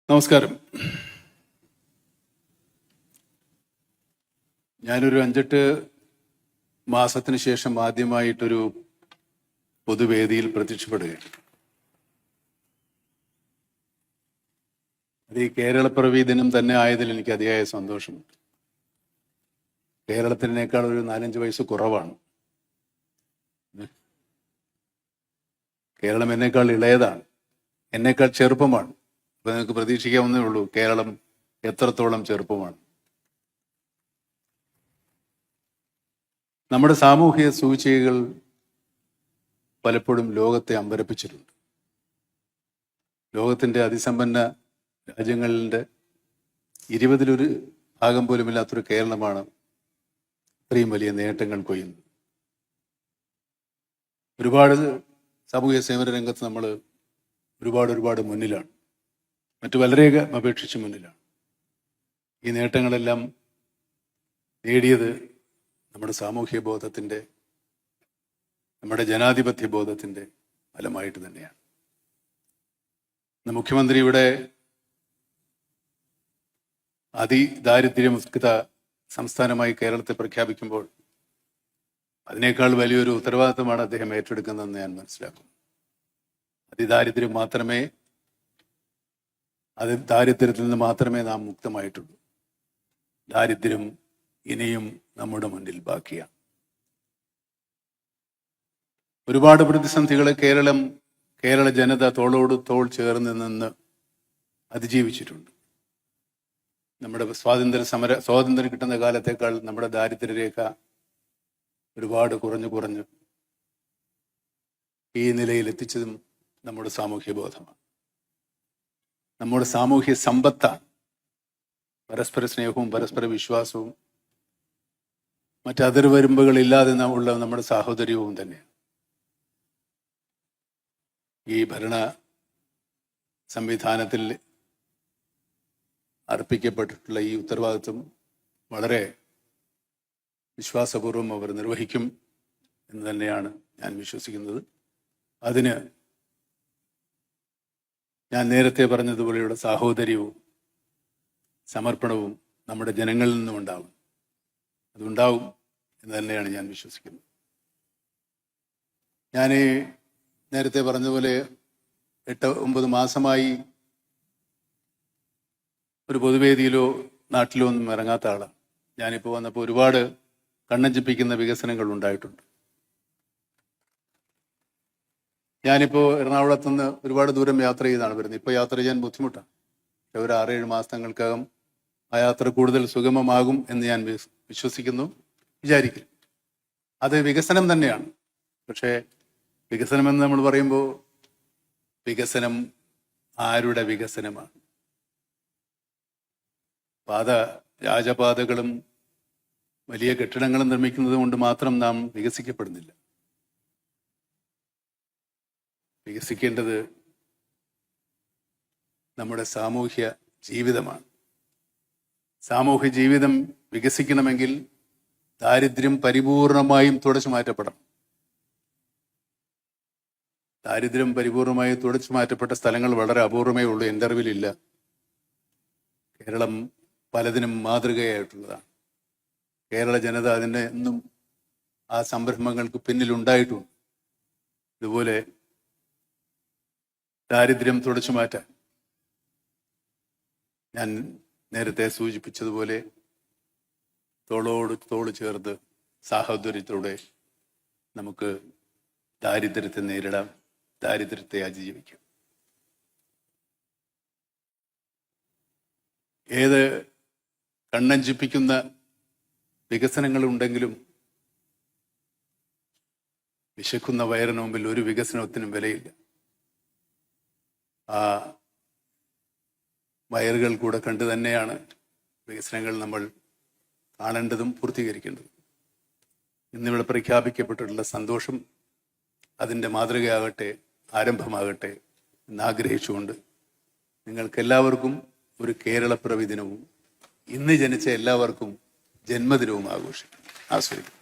നമസ്കാരം. ഞാനൊരു 5-8 മാസത്തിന് ശേഷം ആദ്യമായിട്ടൊരു പൊതുവേദിയിൽ പ്രത്യക്ഷപ്പെടുകയാണ്. അത് ഈ കേരളപ്പിറവി ദിനം തന്നെ ആയതിൽ എനിക്ക് അതിയായ സന്തോഷമുണ്ട്. കേരളത്തിനേക്കാൾ ഒരു 4-5 വയസ്സ് കുറവാണ്. കേരളം എന്നേക്കാൾ ഇളയതാണ്, എന്നേക്കാൾ ചെറുപ്പമാണ്. അപ്പൊ നിങ്ങൾക്ക് പ്രതീക്ഷിക്കാവുന്നേ ഉള്ളൂ കേരളം എത്രത്തോളം ചെറുപ്പമാണ്. നമ്മുടെ സാമൂഹിക സൂചികകൾ പലപ്പോഴും ലോകത്തെ അമ്പരപ്പിച്ചിട്ടുണ്ട്. ലോകത്തിന്റെ അതിസമ്പന്ന രാജ്യങ്ങളുടെ 20-ലൊരു ഭാഗം പോലുമില്ലാത്തൊരു കേരളമാണ് ഇത്രയും വലിയ നേട്ടങ്ങൾ കൊയ്യുന്നത്. ഒരുപാട് സാമൂഹ്യ സേവന രംഗത്ത് നമ്മൾ ഒരുപാട് മുന്നിലാണ്, മറ്റു പലരെയും അപേക്ഷിച്ച് മുന്നിലാണ്. ഈ നേട്ടങ്ങളെല്ലാം നേടിയത് നമ്മുടെ സാമൂഹ്യ ബോധത്തിൻ്റെ, നമ്മുടെ ജനാധിപത്യ ബോധത്തിൻ്റെ ഫലമായിട്ട് തന്നെയാണ്. ഇന്ന് മുഖ്യമന്ത്രി ഇവിടെ അതിദാരിദ്ര്യമുക്ത സംസ്ഥാനമായി കേരളത്തെ പ്രഖ്യാപിക്കുമ്പോൾ അതിനേക്കാൾ വലിയൊരു ഉത്തരവാദിത്തമാണ് അദ്ദേഹം ഏറ്റെടുക്കുന്നതെന്ന് ഞാൻ മനസ്സിലാക്കുന്നു. ദാരിദ്ര്യത്തിൽ നിന്ന് മാത്രമേ നാം മുക്തമായിട്ടുള്ളൂ. ദാരിദ്ര്യം ഇനിയും നമ്മുടെ മുന്നിൽ ബാക്കിയാണ്. ഒരുപാട് പ്രതിസന്ധികളെ കേരള ജനത തോളോട് തോൾ ചേർന്ന് നിന്ന് അതിജീവിച്ചിട്ടുണ്ട്. നമ്മുടെ സ്വാതന്ത്ര്യം കിട്ടുന്ന കാലത്തേക്കാൾ നമ്മുടെ ദാരിദ്ര്യരേഖ ഒരുപാട് കുറഞ്ഞു ഈ നിലയിൽ എത്തിച്ചതും നമ്മുടെ സാമൂഹ്യ ബോധമാണ്, നമ്മുടെ സാമൂഹ്യ സമ്പത്താണ്. പരസ്പര സ്നേഹവും പരസ്പര വിശ്വാസവും മറ്റ് അതിർവരുമ്പുകളില്ലാതെ ഉള്ള നമ്മുടെ സാഹോദര്യവും തന്നെയാണ്. ഈ ഭരണ സംവിധാനത്തിൽ അർപ്പിക്കപ്പെട്ടിട്ടുള്ള ഈ ഉത്തരവാദിത്വം വളരെ വിശ്വാസപൂർവ്വം അവർ നിർവഹിക്കും എന്ന് തന്നെയാണ് ഞാൻ വിശ്വസിക്കുന്നത്. അതിന് ഞാൻ നേരത്തെ പറഞ്ഞതുപോലെയുള്ള സാഹോദര്യവും സമർപ്പണവും നമ്മുടെ ജനങ്ങളിൽ നിന്നും അതുണ്ടാവും എന്ന് തന്നെയാണ് ഞാൻ വിശ്വസിക്കുന്നത്. ഞാൻ നേരത്തെ പറഞ്ഞതുപോലെ 8-9 മാസമായി ഒരു പൊതുവേദിയിലോ നാട്ടിലോ ഒന്നും ഇറങ്ങാത്ത ആളാണ്. ഞാനിപ്പോൾ വന്നപ്പോൾ ഒരുപാട് കണ്ണഞ്ചിപ്പിക്കുന്ന വികസനങ്ങൾ ഉണ്ടായിട്ടുണ്ട്. ഞാനിപ്പോൾ എറണാകുളത്തുനിന്ന് ഒരുപാട് ദൂരം യാത്ര ചെയ്താണ് വരുന്നത്. ഇപ്പോൾ യാത്ര ചെയ്യാൻ ബുദ്ധിമുട്ടാണ്. ഒരു 6-7 മാസങ്ങൾക്കകം ആ യാത്ര കൂടുതൽ സുഗമമാകും എന്ന് ഞാൻ വിചാരിക്കും. അത് വികസനം തന്നെയാണ്. പക്ഷേ വികസനമെന്ന് നമ്മൾ പറയുമ്പോൾ വികസനം ആരുടെ വികസനമാണ്? രാജപാതകളും വലിയ കെട്ടിടങ്ങളും നിർമ്മിക്കുന്നത് കൊണ്ട് മാത്രം നാം വികസിക്കപ്പെടുന്നില്ല. വികസിക്കേണ്ടത് നമ്മുടെ സാമൂഹ്യ ജീവിതമാണ്. സാമൂഹ്യ ജീവിതം വികസിക്കണമെങ്കിൽ ദാരിദ്ര്യം പരിപൂർണമായും തുടച്ചു മാറ്റപ്പെടണം. ദാരിദ്ര്യം പരിപൂർണമായി തുടച്ചു മാറ്റപ്പെട്ട സ്ഥലങ്ങൾ വളരെ അപൂർവമേ ഉള്ളൂ. എൻ്റെ അറിവിലില്ല. കേരളം പലതിനും മാതൃകയായിട്ടുള്ളതാണ്. കേരള ജനത അതിൻ്റെ എന്നും ആ സംരംഭങ്ങൾക്ക് പിന്നിലുണ്ടായിട്ടുണ്ട്. ഇതുപോലെ ദാരിദ്ര്യം തുടച്ചു മാറ്റാൻ ഞാൻ നേരത്തെ സൂചിപ്പിച്ചതുപോലെ തോളോട് തോള് ചേർത്ത് സാഹോദര്യത്തോടെ നമുക്ക് ദാരിദ്ര്യത്തെ നേരിടാം, ദാരിദ്ര്യത്തെ അതിജീവിക്കാം. ഏത് കണ്ണഞ്ചിപ്പിക്കുന്ന വികസനങ്ങളുണ്ടെങ്കിലും വിശക്കുന്ന വയറിന് മുമ്പിൽ ഒരു വികസനത്തിനും വിലയില്ല. ആ വയറുകൾ കൂടെ കണ്ടു തന്നെയാണ് വികസനങ്ങൾ നമ്മൾ കാണേണ്ടതും പൂർത്തീകരിക്കേണ്ടതും. ഇന്നിവിടെ പ്രഖ്യാപിക്കപ്പെട്ടിട്ടുള്ള സന്തോഷം അതിൻ്റെ മാതൃകയാകട്ടെ, ആരംഭമാകട്ടെ എന്നാഗ്രഹിച്ചുകൊണ്ട് നിങ്ങൾക്കെല്ലാവർക്കും ഒരു കേരളപ്പിറവി ദിനവും ഇന്ന് ജനിച്ച എല്ലാവർക്കും ജന്മദിനവും ആസ്വദിക്കും.